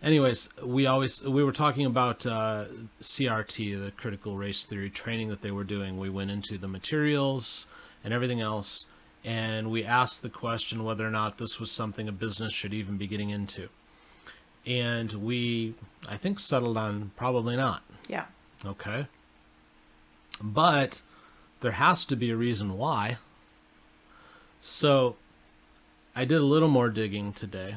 anyways, we were talking about CRT, the critical race theory training that they were doing. We went into the materials and everything else, and we asked the question whether or not this was something a business should even be getting into. And we, I think, settled on probably not. Yeah. Okay. But there has to be a reason why. So I did a little more digging today,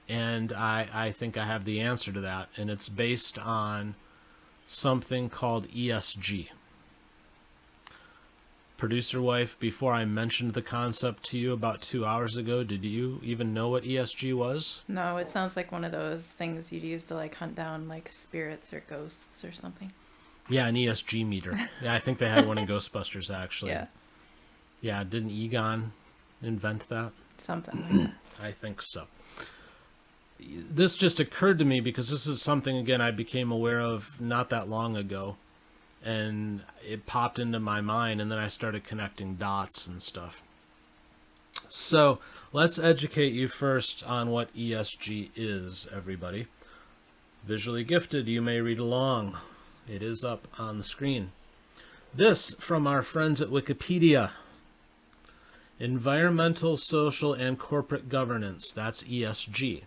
and I think I have the answer to that, and it's based on something called ESG. Producer wife, before I mentioned the concept to you about 2 hours ago, did you even know what ESG was? No, it sounds like one of those things you'd use to like hunt down like spirits or ghosts or something. Yeah, an ESG meter. Yeah, I think they had one in Ghostbusters, actually. Yeah. Yeah, didn't Egon invent that? Something like that. I think so. This just occurred to me because this is something, again, I became aware of not that long ago. And it popped into my mind, and then I started connecting dots and stuff. So let's educate you first on what ESG is, everybody. Visually gifted, you may read along. It is up on the screen. This from our friends at Wikipedia. Environmental, social, and corporate governance, that's ESG,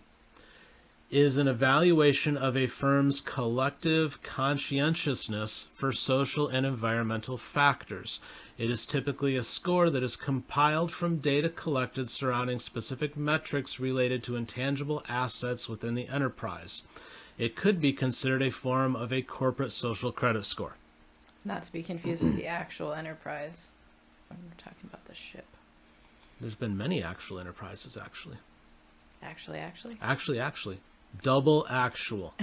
is an evaluation of a firm's collective conscientiousness for social and environmental factors. It is typically a score that is compiled from data collected surrounding specific metrics related to intangible assets within the enterprise. It could be considered a form of a corporate social credit score. Not to be confused with the actual enterprise. I'm talking about the ship. There's been many actual enterprises, actually. Actually? Double actual.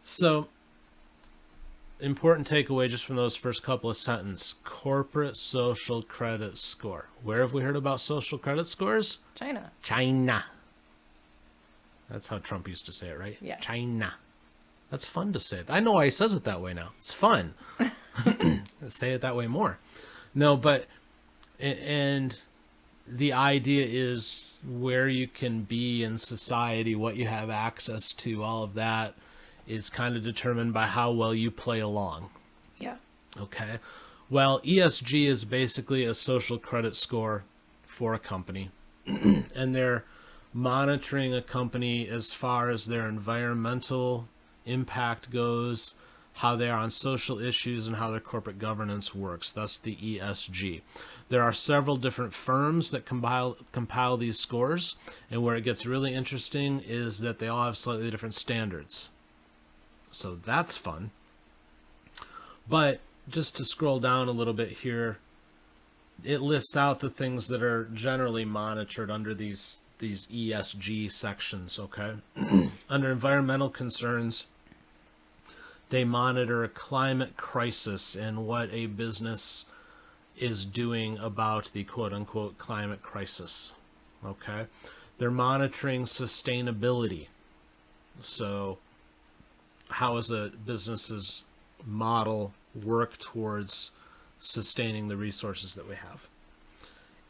So, important takeaway just from those first couple of sentences. Corporate social credit score. Where have we heard about social credit scores? China. That's how Trump used to say it, right? Yeah. China. That's fun to say. I know why he says it that way now. It's fun. Say it that way more. No, but, and the idea is where you can be in society, what you have access to, all of that is kind of determined by how well you play along. Yeah. Okay. Well, ESG is basically a social credit score for a company, and they're monitoring a company as far as their environmental impact goes, how they are on social issues, and how their corporate governance works. Thus the ESG. There are several different firms that compile these scores, and where it gets really interesting is that they all have slightly different standards. So that's fun. But just to scroll down a little bit here, it lists out the things that are generally monitored under these ESG sections, okay? Under environmental concerns, they monitor a climate crisis and what a business is doing about the quote-unquote climate crisis, okay? They're monitoring sustainability. So how does a business's model work towards sustaining the resources that we have?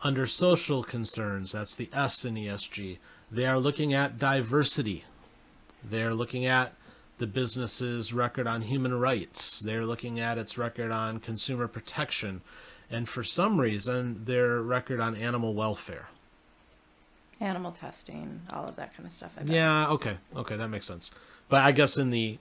Under social concerns, that's the S in ESG, they are looking at diversity. They're looking at the business's record on human rights. They're looking at its record on consumer protection. And for some reason, their record on animal welfare. Animal testing, all of that kind of stuff. I bet. Yeah, okay, that makes sense. But I guess in the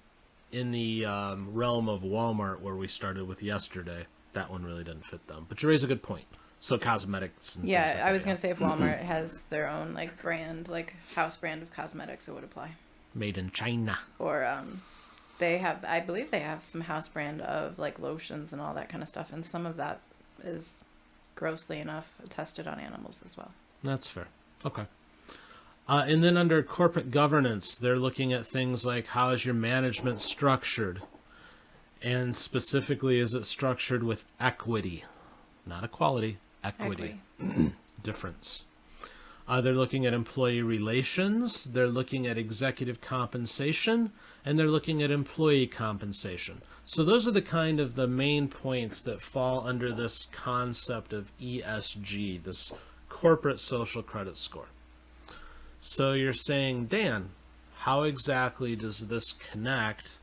realm of Walmart, where we started with yesterday, that one really didn't fit them. But you raise a good point. So cosmetics and yeah, things like I was that, going to say if Walmart has their own like brand, like house brand of cosmetics, it would apply. Made in China. Or they have, I believe they have some house brand of like lotions and all that kind of stuff, and some of that is grossly enough tested on animals as well. That's fair. Okay. And then under corporate governance, they're looking at things like how is your management structured? And specifically, is it structured with equity? Not equality, equity. Difference. They're looking at employee relations, they're looking at executive compensation, and they're looking at employee compensation. So those are the kind of the main points that fall under this concept of ESG, this corporate social credit score. So you're saying, Dan, how exactly does this connect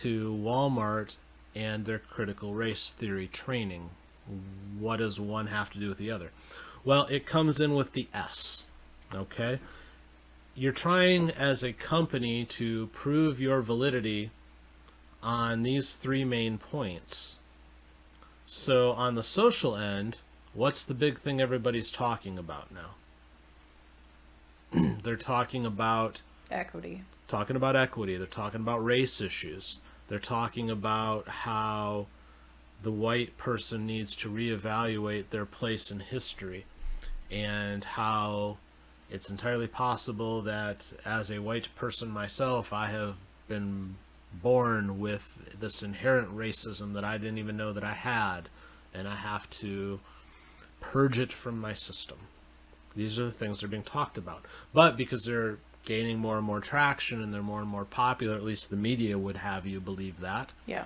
to Walmart and their critical race theory training? What does one have to do with the other? Well, it comes in with the S, okay? You're trying as a company to prove your validity on these three main points. So on the social end, what's the big thing everybody's talking about now? They're talking about Equity. They're talking about race issues. They're talking about how the white person needs to reevaluate their place in history, and how it's entirely possible that as a white person myself, I have been born with this inherent racism that I didn't even know that I had, and I have to purge it from my system. These are the things that are being talked about. But because they're gaining more and more traction and they're more and more popular, at least the media would have you believe that, Yeah.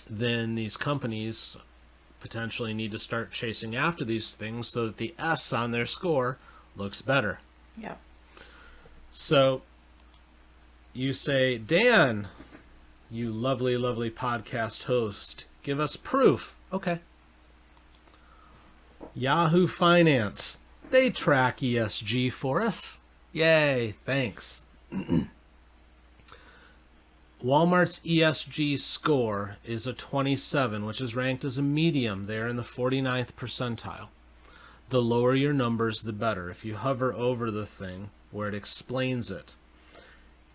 then these companies potentially need to start chasing after these things so that the S on their score looks better. Yeah. So you say, Dan, you lovely, lovely podcast host, give us proof. Okay. Yahoo Finance, they track ESG for us. Yay, thanks. Walmart's ESG score is a 27, which is ranked as a medium. They're in the 49th percentile. The lower your numbers, the better. If you hover over the thing where it explains it,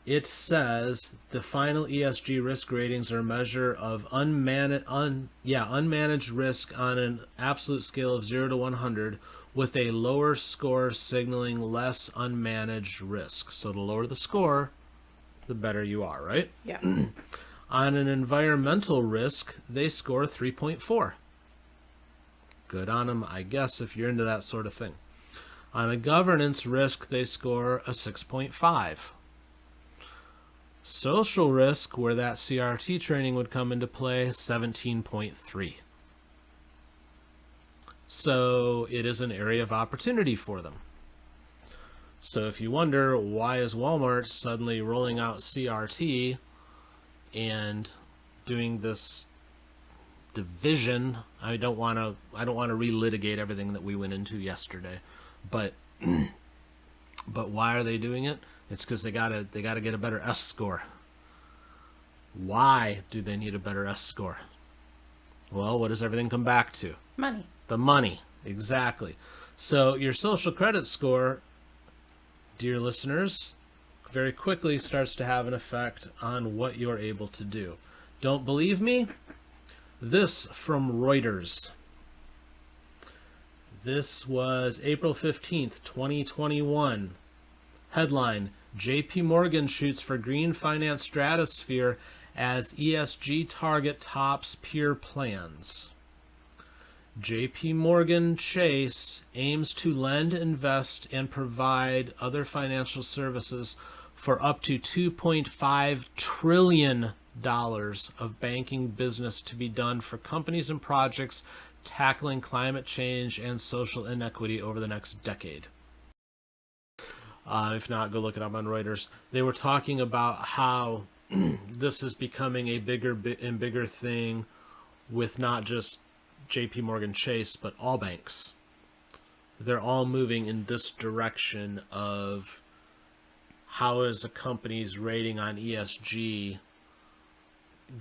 it says the final ESG risk ratings are a measure of unmanaged risk on an absolute scale of 0 to 100, with a lower score signaling less unmanaged risk. So the lower the score, the better you are, right? Yeah. On an environmental risk, they score 3.4. Good on them, I guess, if you're into that sort of thing. On a governance risk, they score a 6.5. Social risk, where that CRT training would come into play, 17.3. So it is an area of opportunity for them. So if you wonder, why is Walmart suddenly rolling out CRT and doing this division? I don't want to relitigate everything that we went into yesterday, but why are they doing it? It's because they gotta get a better S score. Why do they need a better S score? Well, what does everything come back to? Money. The money, exactly. So your social credit score, dear listeners, very quickly starts to have an effect on what you're able to do. Don't believe me? This from Reuters. This was April 15th, 2021. Headline, JP Morgan shoots for green finance stratosphere as ESG target tops peer plans. JP Morgan Chase aims to lend, invest, and provide other financial services for up to $2.5 trillion of banking business to be done for companies and projects tackling climate change and social inequity over the next decade. If not, go look it up on Reuters. They were talking about how this is becoming a bigger and bigger thing with not just JP Morgan Chase, but all banks. They're all moving in this direction of how is a company's rating on ESG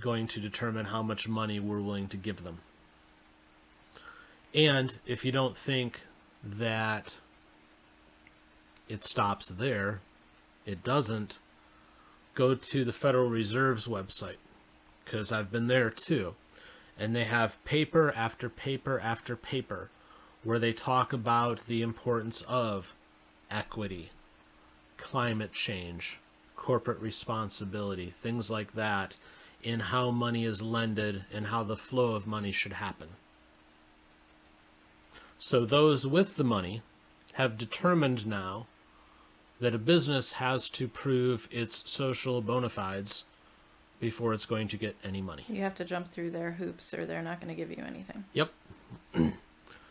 going to determine how much money we're willing to give them. And if you don't think that it stops there, it doesn't. Go to the Federal Reserve's website, because I've been there too. And they have paper after paper after paper where they talk about the importance of equity, climate change, corporate responsibility, things like that, in how money is lended and how the flow of money should happen. So those with the money have determined now that a business has to prove its social bona fides before it's going to get any money. You have to jump through their hoops or they're not going to give you anything. Yep.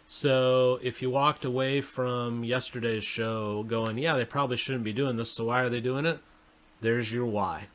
So if you walked away from yesterday's show going, yeah, they probably shouldn't be doing this, so why are they doing it? There's your why.